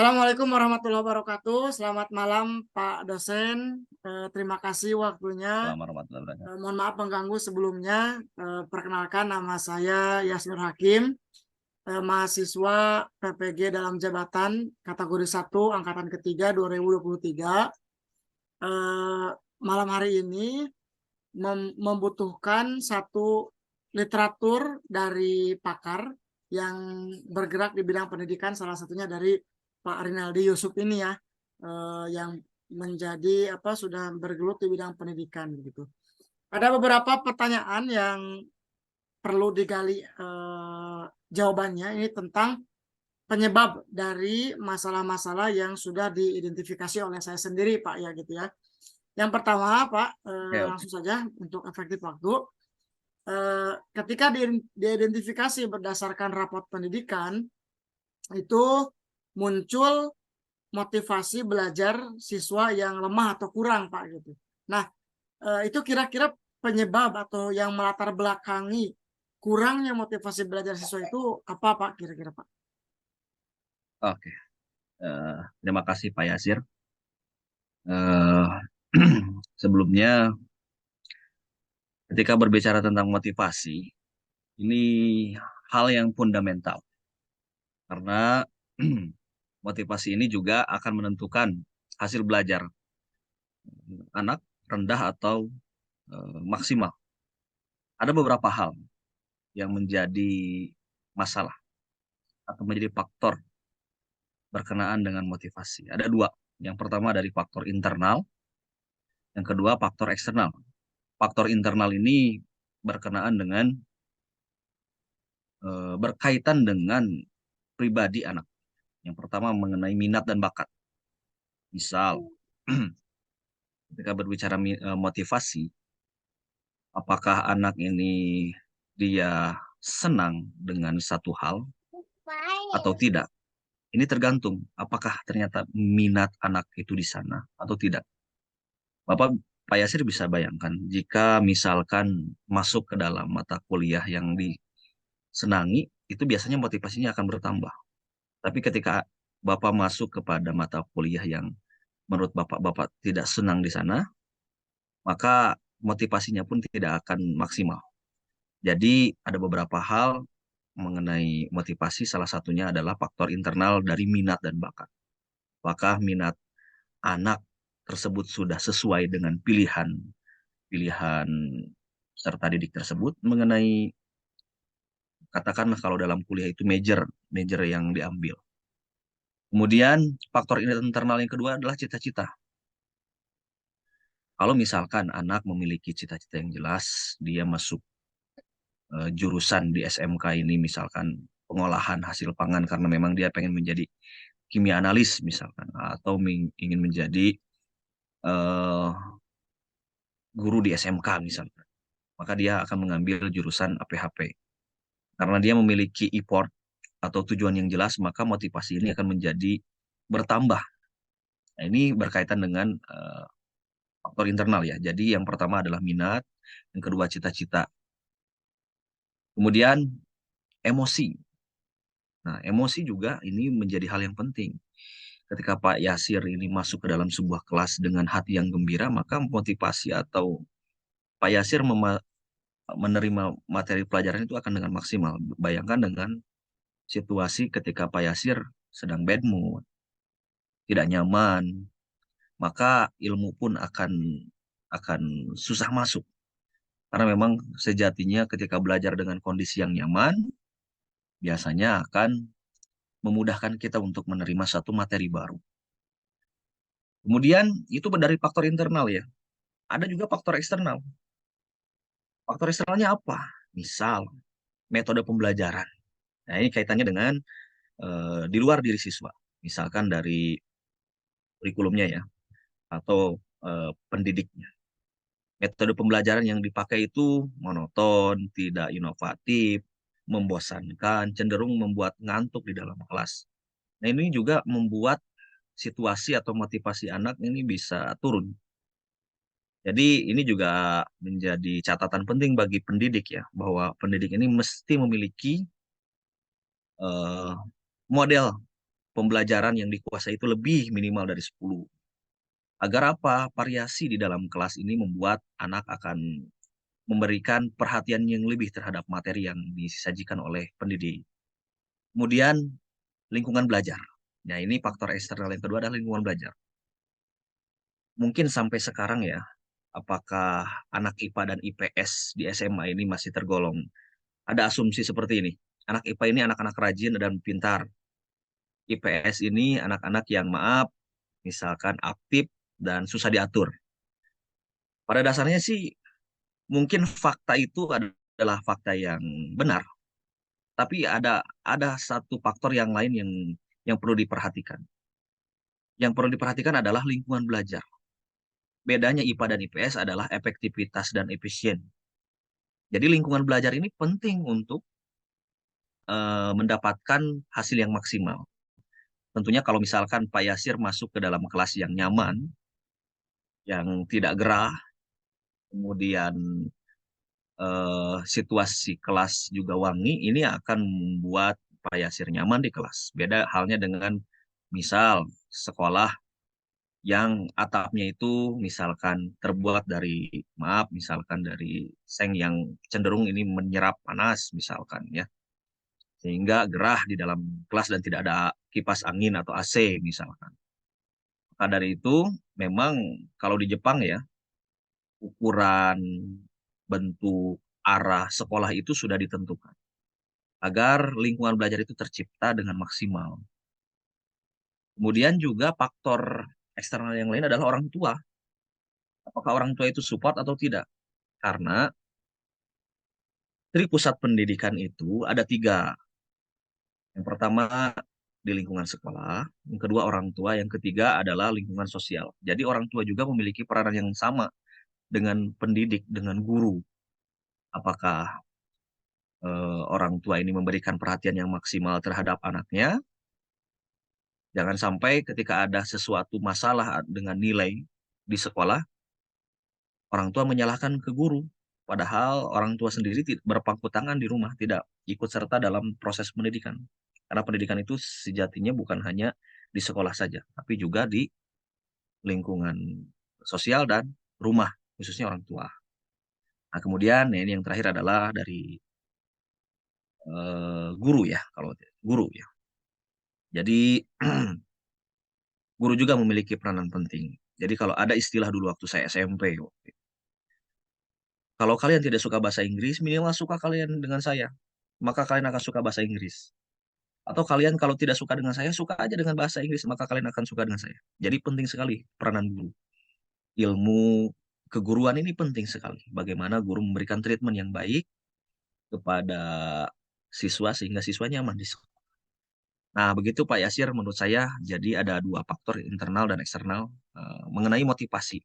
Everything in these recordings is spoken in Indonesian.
Assalamualaikum warahmatullahi wabarakatuh. Selamat malam Pak dosen. Terima kasih waktunya. Assalamualaikum warahmatullahi wabarakatuh. Mohon maaf mengganggu sebelumnya. Perkenalkan nama saya Yasnur Hakim, mahasiswa PPG dalam jabatan kategori 1 angkatan ketiga 2023. Eh, Malam hari ini membutuhkan satu literatur dari pakar yang bergerak di bidang pendidikan, salah satunya dari Pak Rinaldi Yusuf ini ya, yang menjadi sudah bergelut di bidang pendidikan gitu. Ada beberapa pertanyaan yang perlu digali jawabannya ini tentang penyebab dari masalah-masalah yang sudah diidentifikasi oleh saya sendiri Pak ya gitu ya. Yang pertama Pak, Oke, oke. langsung saja untuk efektif waktu. Ketika diidentifikasi berdasarkan rapot pendidikan, itu muncul motivasi belajar siswa yang lemah atau kurang, Pak, gitu. Nah, itu kira-kira penyebab atau yang melatar belakangi kurangnya motivasi belajar siswa itu apa, Pak, kira-kira, Pak? Oke. Terima kasih Pak Yasir. Eh, Sebelumnya, ketika berbicara tentang motivasi, ini hal yang fundamental karena motivasi ini juga akan menentukan hasil belajar anak rendah atau maksimal. Ada beberapa hal yang menjadi masalah atau menjadi faktor berkenaan dengan motivasi. Ada dua. Yang pertama dari faktor internal, yang kedua faktor eksternal. Faktor internal ini berkenaan dengan berkaitan dengan pribadi anak. Yang pertama mengenai minat dan bakat. Misal, ketika berbicara motivasi, apakah anak ini dia senang dengan satu hal atau tidak? Ini tergantung apakah ternyata minat anak itu di sana atau tidak. Bapak Pak Yasir bisa bayangkan jika misalkan masuk ke dalam mata kuliah yang disenangi, itu biasanya motivasinya akan bertambah. Tapi ketika Bapak masuk kepada mata kuliah yang menurut Bapak tidak senang di sana, maka motivasinya pun tidak akan maksimal. Jadi ada beberapa hal mengenai motivasi, salah satunya adalah faktor internal dari minat dan bakat. Apakah minat anak tersebut sudah sesuai dengan pilihan pilihan serta didik tersebut mengenai, katakanlah kalau dalam kuliah itu major major yang diambil. Kemudian faktor internal yang kedua adalah cita-cita. Kalau misalkan anak memiliki cita-cita yang jelas, dia masuk jurusan di SMK ini misalkan pengolahan hasil pangan karena memang dia pengen menjadi kimia analis misalkan, atau ingin menjadi uh, guru di SMK misalkan, maka dia akan mengambil jurusan APHP. Karena dia memiliki effort atau tujuan yang jelas, maka motivasi ini akan menjadi bertambah. Nah, ini berkaitan dengan faktor internal ya. Jadi yang pertama adalah minat, yang kedua cita-cita. Kemudian emosi. Nah, emosi juga ini menjadi hal yang penting. Ketika Pak Yasir ini masuk ke dalam sebuah kelas dengan hati yang gembira, maka motivasi atau Pak Yasir menerima materi pelajaran itu akan dengan maksimal. Bayangkan dengan situasi ketika Pak Yasir sedang bad mood, tidak nyaman, maka ilmu pun akan susah masuk. Karena memang sejatinya ketika belajar dengan kondisi yang nyaman, biasanya akan memudahkan kita untuk menerima satu materi baru. Kemudian itu dari faktor internal ya. Ada juga faktor eksternal. Faktor eksternalnya apa? Misal metode pembelajaran. Nah, ini kaitannya dengan di luar diri siswa. Misalkan dari kurikulumnya ya, atau pendidiknya. Metode pembelajaran yang dipakai itu monoton, tidak inovatif, membosankan, cenderung membuat ngantuk di dalam kelas. Nah, ini juga membuat situasi atau motivasi anak ini bisa turun. Jadi ini juga menjadi catatan penting bagi pendidik ya, bahwa pendidik ini mesti memiliki eh, model pembelajaran yang dikuasai itu lebih minimal dari 10. Agar apa? Variasi di dalam kelas ini membuat anak akan memberikan perhatian yang lebih terhadap materi yang disajikan oleh pendidik. Kemudian lingkungan belajar. Nah, ini faktor eksternal yang kedua adalah lingkungan belajar. Mungkin sampai sekarang ya, apakah anak IPA dan IPS di SMA ini masih tergolong? Ada asumsi seperti ini. Anak IPA ini anak-anak rajin dan pintar. IPS ini anak-anak yang maaf, misalkan aktif dan susah diatur. Pada dasarnya sih mungkin fakta itu adalah fakta yang benar, tapi ada satu faktor yang lain yang perlu diperhatikan. Yang perlu diperhatikan adalah lingkungan belajar. Bedanya IPA dan IPS adalah efektivitas dan efisien. Jadi lingkungan belajar ini penting untuk mendapatkan hasil yang maksimal. Tentunya kalau misalkan Pak Yasir masuk ke dalam kelas yang nyaman, yang tidak gerah, kemudian situasi kelas juga wangi, ini akan membuat Pak Yasir nyaman di kelas. Beda halnya dengan misal sekolah yang atapnya itu misalkan terbuat dari, maaf, misalkan dari seng yang cenderung ini menyerap panas, misalkan ya. Sehingga gerah di dalam kelas dan tidak ada kipas angin atau AC, misalkan. Maka dari itu, memang kalau di Jepang ya, ukuran, bentuk, arah sekolah itu sudah ditentukan agar lingkungan belajar itu tercipta dengan maksimal. Kemudian juga faktor eksternal yang lain adalah orang tua. Apakah orang tua itu support atau tidak? Karena dari pusat pendidikan itu ada tiga. Yang pertama di lingkungan sekolah, yang kedua orang tua, yang ketiga adalah lingkungan sosial. Jadi orang tua juga memiliki peranan yang sama dengan pendidik, dengan guru. Apakah orang tua ini memberikan perhatian yang maksimal terhadap anaknya? Jangan sampai ketika ada sesuatu masalah dengan nilai di sekolah, orang tua menyalahkan ke guru. Padahal orang tua sendiri berpangku tangan di rumah, tidak ikut serta dalam proses pendidikan. Karena pendidikan itu sejatinya bukan hanya di sekolah saja, tapi juga di lingkungan sosial dan rumah, khususnya orang tua. Nah, kemudian ini yang terakhir adalah dari guru ya, kalau guru ya. Jadi guru juga memiliki peranan penting. Jadi kalau ada istilah dulu waktu saya SMP, kalau kalian tidak suka bahasa Inggris, minimal suka kalian dengan saya, maka kalian akan suka bahasa Inggris. Atau kalian kalau tidak suka dengan saya, suka aja dengan bahasa Inggris, maka kalian akan suka dengan saya. Jadi penting sekali peranan guru. Ilmu keguruan ini penting sekali. Bagaimana guru memberikan treatment yang baik kepada siswa sehingga siswa nyaman di sekolah. Nah, begitu Pak Yasir menurut saya. Jadi ada dua faktor internal dan eksternal mengenai motivasi.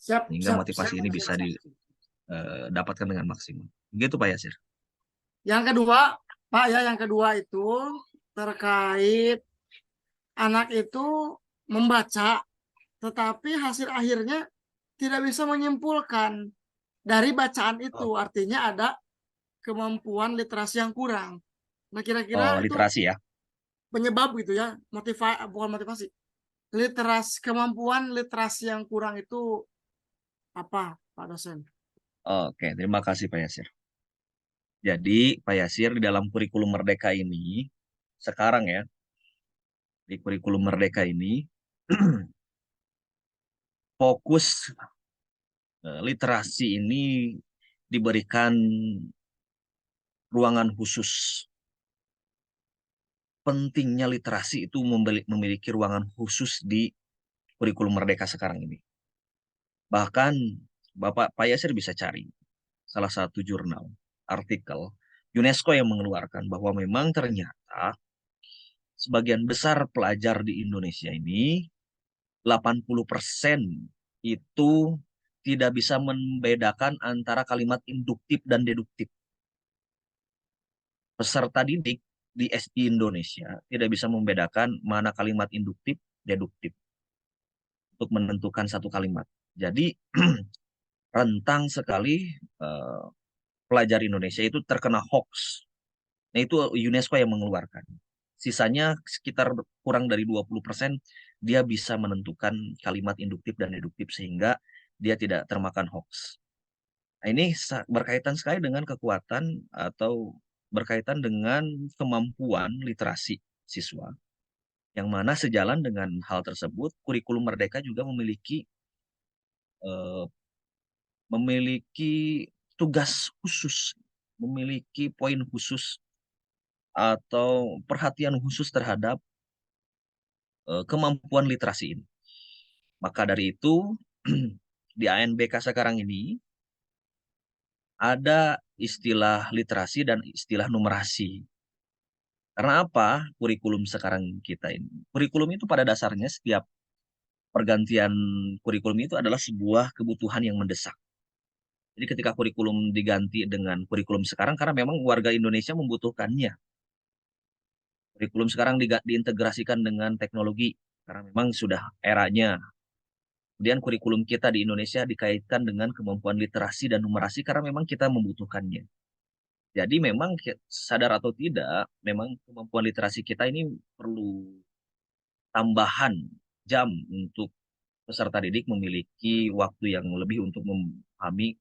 Siap, Sehingga siap, siap, motivasi ini siap, bisa siap. didapatkan dengan maksimal. Begitu Pak Yasir. Yang kedua, Pak ya, yang kedua itu terkait anak itu membaca, tetapi hasil akhirnya tidak bisa menyimpulkan dari bacaan itu. Oh, Artinya ada kemampuan literasi yang kurang. Nah, oh, kira-kira itu literasi ya. penyebab gitu ya, bukan motivasi. Kemampuan literasi yang kurang itu apa, Pak dosen? Oke, terima kasih Pak Yasir. Jadi Pak Yasir di dalam kurikulum Merdeka ini, sekarang ya, di kurikulum Merdeka ini, fokus literasi ini diberikan ruangan khusus. Pentingnya literasi itu memiliki ruangan khusus di kurikulum Merdeka sekarang ini. Bahkan Bapak Pak Yasir bisa cari salah satu jurnal, artikel UNESCO yang mengeluarkan bahwa memang ternyata sebagian besar pelajar di Indonesia ini 80% itu tidak bisa membedakan antara kalimat induktif dan deduktif. Peserta didik di SI Indonesia tidak bisa membedakan mana kalimat induktif, deduktif untuk menentukan satu kalimat. Jadi rentang sekali eh, pelajar Indonesia itu terkena hoax. Nah, itu UNESCO yang mengeluarkan. Sisanya sekitar kurang dari 20% dia bisa menentukan kalimat induktif dan deduktif sehingga dia tidak termakan hoax. Nah, ini berkaitan sekali dengan kekuatan atau berkaitan dengan kemampuan literasi siswa, yang mana sejalan dengan hal tersebut, kurikulum Merdeka juga eh, memiliki tugas khusus, memiliki poin khusus atau perhatian khusus terhadap kemampuan literasi ini. Maka dari itu, di ANBK sekarang ini ada istilah literasi dan istilah numerasi. Karena apa? Kurikulum sekarang kita ini. Kurikulum itu pada dasarnya setiap pergantian kurikulum itu adalah sebuah kebutuhan yang mendesak. Jadi ketika kurikulum diganti dengan kurikulum sekarang, karena memang warga Indonesia membutuhkannya. Kurikulum sekarang diintegrasikan dengan teknologi, karena memang sudah eranya. Kemudian kurikulum kita di Indonesia dikaitkan dengan kemampuan literasi dan numerasi, karena memang kita membutuhkannya. Jadi memang sadar atau tidak, memang kemampuan literasi kita ini perlu tambahan jam untuk peserta didik memiliki waktu yang lebih untuk memahami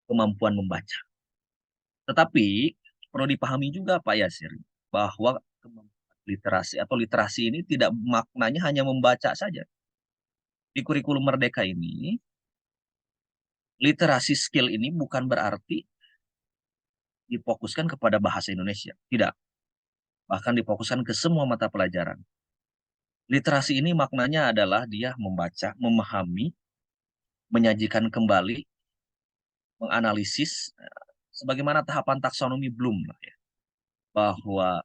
kemampuan membaca. Tetapi perlu dipahami juga Pak Yasir, bahwa kemampuan literasi atau literasi ini tidak maknanya hanya membaca saja. Di kurikulum Merdeka ini, literasi skill ini bukan berarti difokuskan kepada bahasa Indonesia. Tidak. Bahkan difokuskan ke semua mata pelajaran. Literasi ini maknanya adalah dia membaca, memahami, menyajikan kembali, menganalisis, sebagaimana tahapan taksonomi Bloom lah ya, bahwa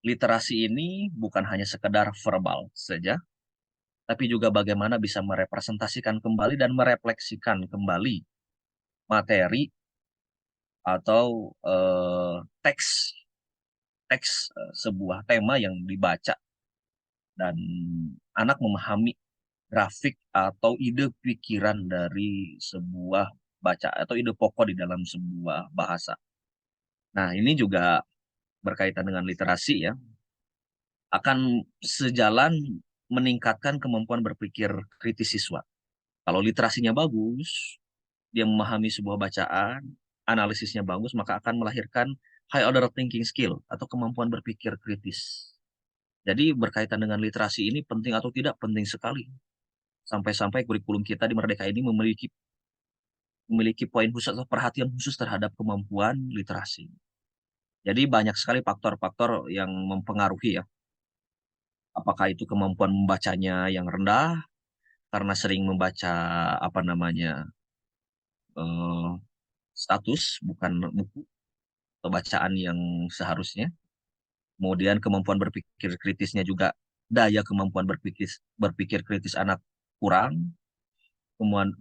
literasi ini bukan hanya sekedar verbal saja, tapi juga bagaimana bisa merepresentasikan kembali dan merefleksikan kembali materi atau teks teks sebuah tema yang dibaca, dan anak memahami grafik atau ide pikiran dari sebuah baca atau ide pokok di dalam sebuah bahasa. Nah, ini juga berkaitan dengan literasi ya, akan sejalan meningkatkan kemampuan berpikir kritis siswa. Kalau literasinya bagus, dia memahami sebuah bacaan, analisisnya bagus, maka akan melahirkan high order thinking skill atau kemampuan berpikir kritis. Jadi berkaitan dengan literasi ini penting atau tidak, penting sekali. Sampai-sampai kurikulum kita di Merdeka ini memiliki poin khusus atau perhatian khusus terhadap kemampuan literasi. Jadi banyak sekali faktor-faktor yang mempengaruhi ya. Apakah itu kemampuan membacanya yang rendah karena sering membaca apa namanya eh, status bukan buku atau bacaan yang seharusnya. Kemudian kemampuan berpikir kritisnya juga, daya kemampuan berpikir kritis anak kurang.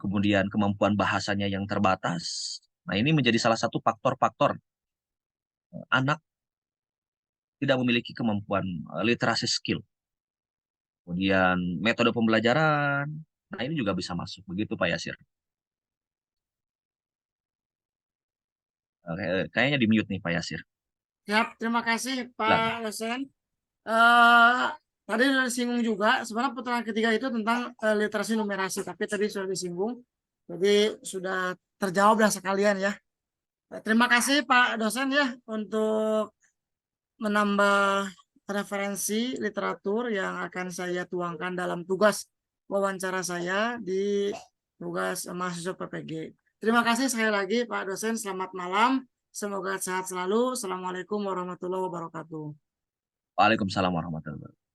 Kemudian kemampuan bahasanya yang terbatas. Nah, ini menjadi salah satu faktor-faktor anak tidak memiliki kemampuan literasi skill. Kemudian metode pembelajaran. Nah, ini juga bisa masuk. Begitu Pak Yasir. Kayaknya di mute nih Pak Yasir. Siap, terima kasih Pak Silakan. dosen. eh Tadi sudah disinggung juga, sebenarnya putaran ketiga itu tentang literasi numerasi, tapi tadi sudah disinggung, jadi sudah terjawab lah sekalian ya. Terima kasih Pak dosen ya untuk menambah referensi literatur yang akan saya tuangkan dalam tugas wawancara saya di tugas mahasiswa PPG. Terima kasih sekali lagi Pak dosen, selamat malam. Semoga sehat selalu. Assalamualaikum warahmatullahi wabarakatuh. Waalaikumsalam warahmatullahi wabarakatuh.